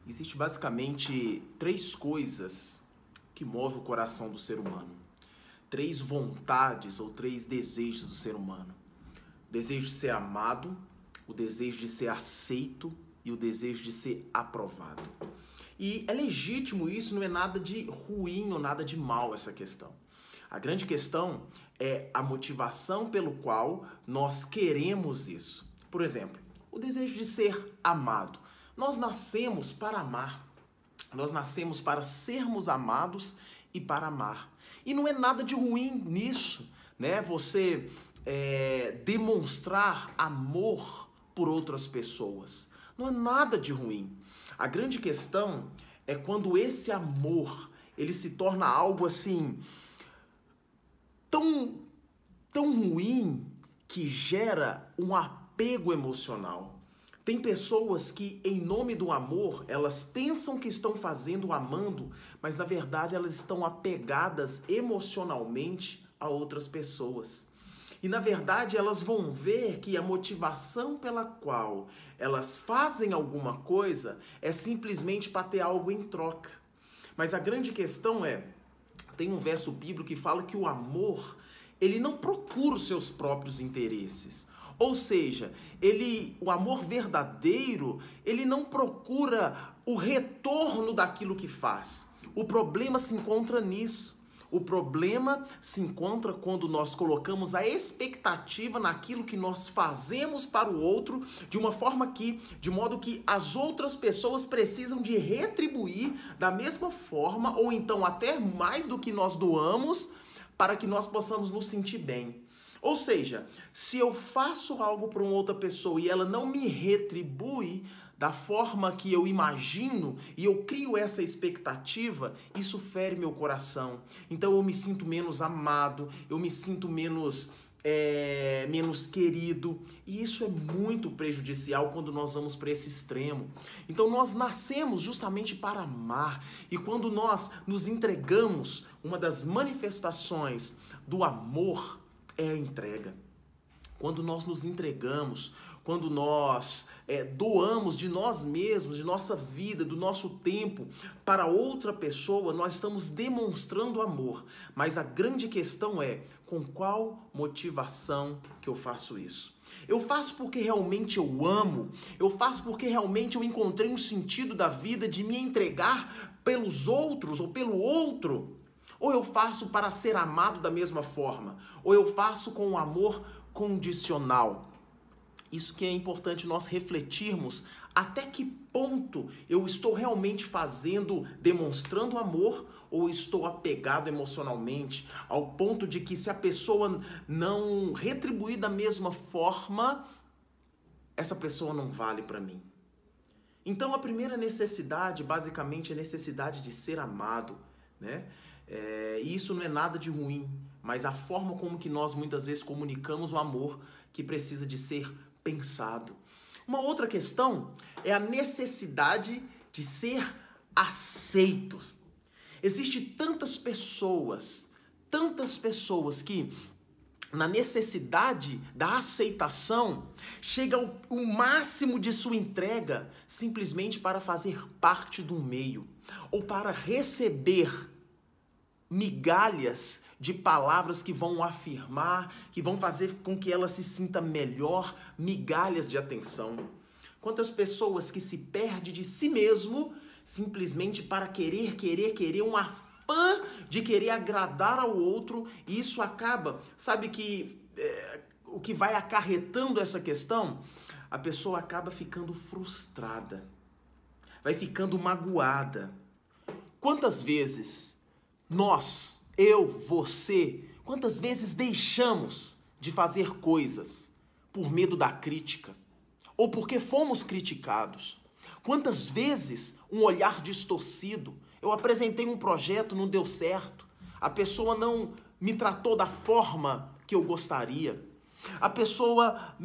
Existe basicamente três coisas que movem o coração do ser humano. Três vontades ou três desejos do ser humano. O desejo de ser amado, o desejo de ser aceito e o desejo de ser aprovado. E é legítimo isso, não é nada de ruim ou nada de mal essa questão. A grande questão é a motivação pelo qual nós queremos isso. Por exemplo, o desejo de ser amado. Nós nascemos para amar. Nós nascemos para sermos amados e para amar. E não é nada de ruim nisso, né? Você demonstrar amor por outras pessoas. Não é nada de ruim. A grande questão é quando esse amor, ele se torna algo assim tão ruim que gera um apego emocional. Tem pessoas que, em nome do amor, elas pensam que estão fazendo amando, mas na verdade elas estão apegadas emocionalmente a outras pessoas. E na verdade elas vão ver que a motivação pela qual elas fazem alguma coisa é simplesmente para ter algo em troca. Mas a grande questão tem um verso bíblico que fala que o amor, ele não procura os seus próprios interesses. Ou seja, o amor verdadeiro, ele não procura o retorno daquilo que faz. O problema se encontra nisso. O problema se encontra quando nós colocamos a expectativa naquilo que nós fazemos para o outro, de modo que as outras pessoas precisam de retribuir da mesma forma, ou então até mais do que nós doamos, para que nós possamos nos sentir bem. Ou seja, se eu faço algo para uma outra pessoa e ela não me retribui da forma que eu imagino e eu crio essa expectativa, isso fere meu coração. Então eu me sinto menos amado, eu me sinto menos querido, e isso é muito prejudicial quando nós vamos para esse extremo. Então nós nascemos justamente para amar, e quando nós nos entregamos, uma das manifestações do amor é a entrega. Quando nós nos entregamos, quando nós doamos de nós mesmos, de nossa vida, do nosso tempo para outra pessoa, nós estamos demonstrando amor. Mas a grande questão é, com qual motivação que eu faço isso? Eu faço porque realmente eu amo? Eu faço porque realmente eu encontrei um sentido da vida de me entregar pelos outros ou pelo outro? Ou eu faço para ser amado da mesma forma? Ou eu faço com um amor condicional? Isso que é importante nós refletirmos, até que ponto eu estou realmente demonstrando amor, ou estou apegado emocionalmente, ao ponto de que se a pessoa não retribuir da mesma forma, essa pessoa não vale para mim. Então a primeira necessidade, basicamente, é a necessidade de ser amado, né? E isso não é nada de ruim, mas a forma como que nós muitas vezes comunicamos o amor que precisa de ser pensado. Uma outra questão é a necessidade de ser aceitos. Existem tantas pessoas que na necessidade da aceitação chega ao máximo de sua entrega simplesmente para fazer parte do meio ou para receber migalhas de palavras que vão afirmar, que vão fazer com que ela se sinta melhor, migalhas de atenção. Quantas pessoas que se perdem de si mesmo simplesmente para querer um afã de querer agradar ao outro, e isso acaba, sabe que o que vai acarretando essa questão? A pessoa acaba ficando frustrada, vai ficando magoada. Quantas vezes nós, eu, você, quantas vezes deixamos de fazer coisas por medo da crítica ou porque fomos criticados? Quantas vezes um olhar distorcido, eu apresentei um projeto, não deu certo, a pessoa não me tratou da forma que eu gostaria, a pessoa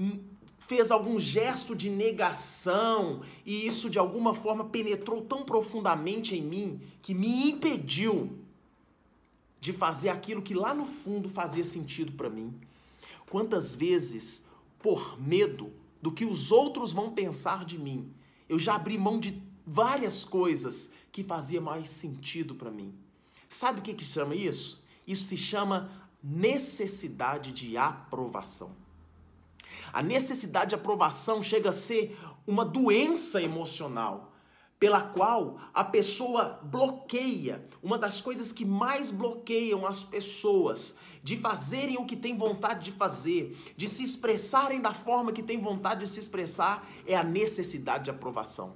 fez algum gesto de negação e isso de alguma forma penetrou tão profundamente em mim que me impediu de fazer aquilo que lá no fundo fazia sentido para mim. Quantas vezes, por medo do que os outros vão pensar de mim, eu já abri mão de várias coisas que faziam mais sentido para mim. Sabe o que chama isso? Isso se chama necessidade de aprovação. A necessidade de aprovação chega a ser uma doença emocional, pela qual a pessoa bloqueia. Uma das coisas que mais bloqueiam as pessoas de fazerem o que tem vontade de fazer, de se expressarem da forma que tem vontade de se expressar, é a necessidade de aprovação.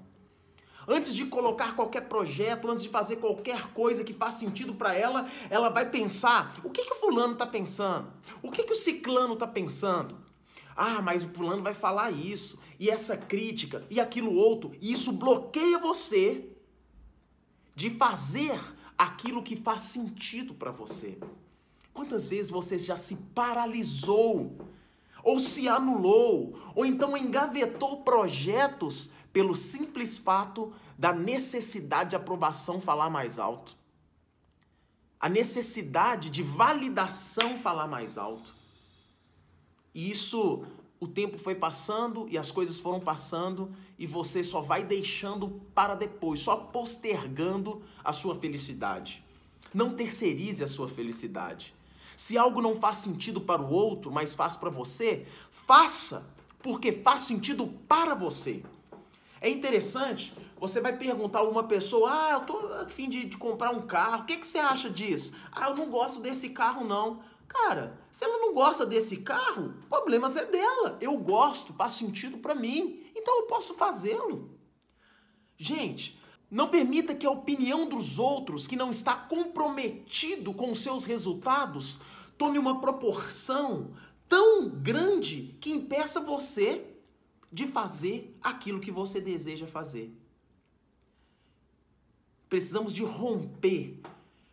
Antes de colocar qualquer projeto, antes de fazer qualquer coisa que faz sentido para ela, ela vai pensar: o que o fulano está pensando? O que o ciclano está pensando? Ah, mas o fulano vai falar isso, e essa crítica, e aquilo outro, e isso bloqueia você de fazer aquilo que faz sentido para você. Quantas vezes você já se paralisou, ou se anulou, ou então engavetou projetos pelo simples fato da necessidade de aprovação falar mais alto? A necessidade de validação falar mais alto. E isso, o tempo foi passando e as coisas foram passando e você só vai deixando para depois, só postergando a sua felicidade. Não terceirize a sua felicidade. Se algo não faz sentido para o outro, mas faz para você, faça, porque faz sentido para você. É interessante, você vai perguntar a uma pessoa: ah, eu tô a fim de comprar um carro, o que você acha disso? Ah, eu não gosto desse carro não. Cara, se ela não gosta desse carro, problemas é dela. Eu gosto, faz sentido para mim, então eu posso fazê-lo. Gente, não permita que a opinião dos outros, que não está comprometido com os seus resultados, tome uma proporção tão grande que impeça você de fazer aquilo que você deseja fazer. Precisamos de romper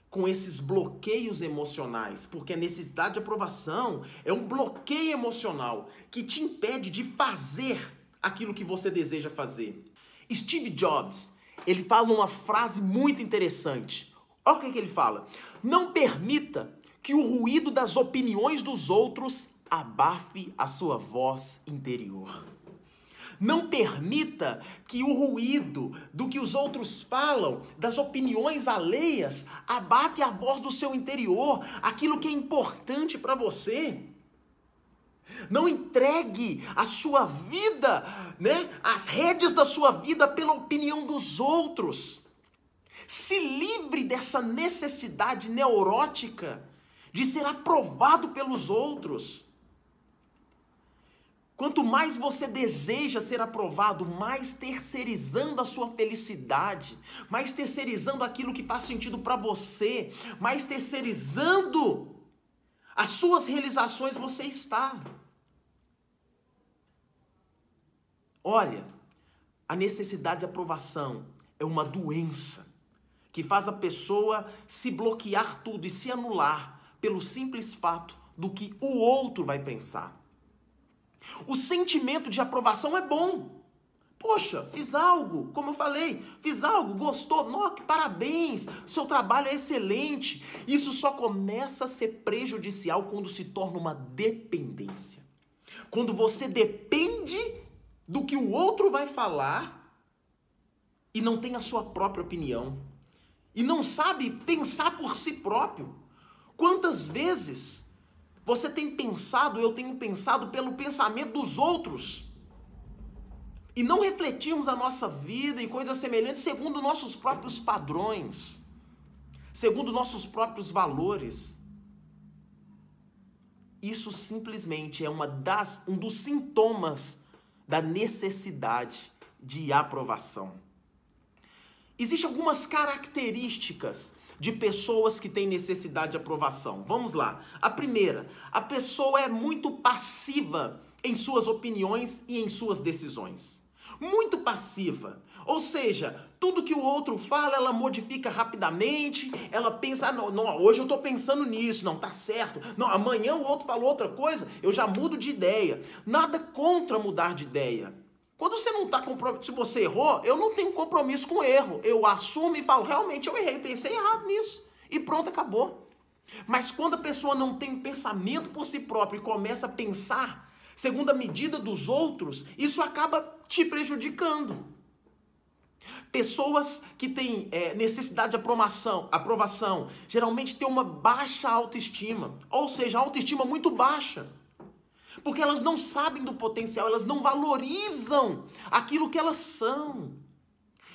com esses bloqueios emocionais, porque a necessidade de aprovação é um bloqueio emocional que te impede de fazer aquilo que você deseja fazer. Steve Jobs, ele fala uma frase muito interessante. Olha o que ele fala: não permita que o ruído das opiniões dos outros abafe a sua voz interior. Não permita que o ruído do que os outros falam, das opiniões alheias, abafe a voz do seu interior, aquilo que é importante para você. Não entregue a sua vida, as rédeas da sua vida pela opinião dos outros. Se livre dessa necessidade neurótica de ser aprovado pelos outros. Quanto mais você deseja ser aprovado, mais terceirizando a sua felicidade, mais terceirizando aquilo que faz sentido para você, mais terceirizando as suas realizações você está. Olha, a necessidade de aprovação é uma doença que faz a pessoa se bloquear tudo e se anular pelo simples fato do que o outro vai pensar. O sentimento de aprovação é bom. Poxa, fiz algo, como eu falei, fiz algo, gostou, nossa, parabéns, seu trabalho é excelente. Isso só começa a ser prejudicial quando se torna uma dependência. Quando você depende do que o outro vai falar e não tem a sua própria opinião. E não sabe pensar por si próprio. Quantas vezes você tem pensado, eu tenho pensado pelo pensamento dos outros. E não refletimos a nossa vida e coisas semelhantes segundo nossos próprios padrões, segundo nossos próprios valores. Isso simplesmente é um dos sintomas da necessidade de aprovação. Existem algumas características de pessoas que têm necessidade de aprovação. Vamos lá. A primeira, a pessoa é muito passiva em suas opiniões e em suas decisões. Muito passiva. Ou seja, tudo que o outro fala, ela modifica rapidamente, ela pensa: não, hoje eu estou pensando nisso, não, tá certo. Não, amanhã o outro falou outra coisa, eu já mudo de ideia. Nada contra mudar de ideia. Quando você não está comprometido, se você errou, eu não tenho compromisso com o erro. Eu assumo e falo: realmente eu errei, pensei errado nisso. E pronto, acabou. Mas quando a pessoa não tem pensamento por si própria e começa a pensar segundo a medida dos outros, isso acaba te prejudicando. Pessoas que têm necessidade de aprovação, geralmente têm uma baixa autoestima, ou seja, autoestima muito baixa. Porque elas não sabem do potencial, elas não valorizam aquilo que elas são.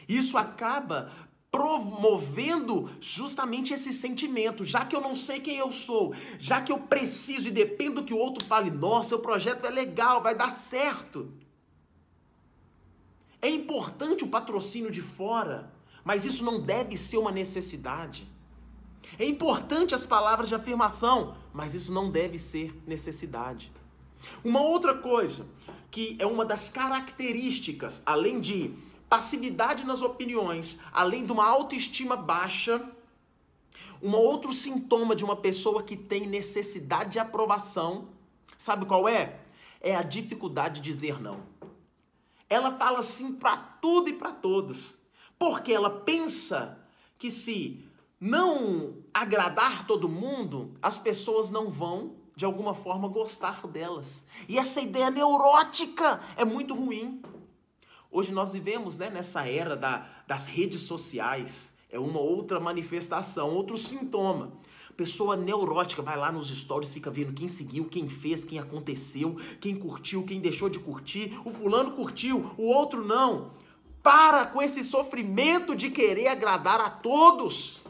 Isso acaba promovendo justamente esse sentimento. Já que eu não sei quem eu sou, já que eu preciso e dependo que o outro fale, nossa, seu projeto é legal, vai dar certo. É importante o patrocínio de fora, mas isso não deve ser uma necessidade. É importante as palavras de afirmação, mas isso não deve ser necessidade. Uma outra coisa, que é uma das características, além de passividade nas opiniões, além de uma autoestima baixa, um outro sintoma de uma pessoa que tem necessidade de aprovação, sabe qual é? É a dificuldade de dizer não. Ela fala sim para tudo e para todos, porque ela pensa que se não agradar todo mundo, as pessoas não vão, de alguma forma, gostar delas. E essa ideia neurótica é muito ruim. Hoje nós vivemos, nessa era das redes sociais. É uma outra manifestação, outro sintoma. Pessoa neurótica vai lá nos stories, fica vendo quem seguiu, quem fez, quem aconteceu, quem curtiu, quem deixou de curtir. O fulano curtiu, o outro não. Para com esse sofrimento de querer agradar a todos.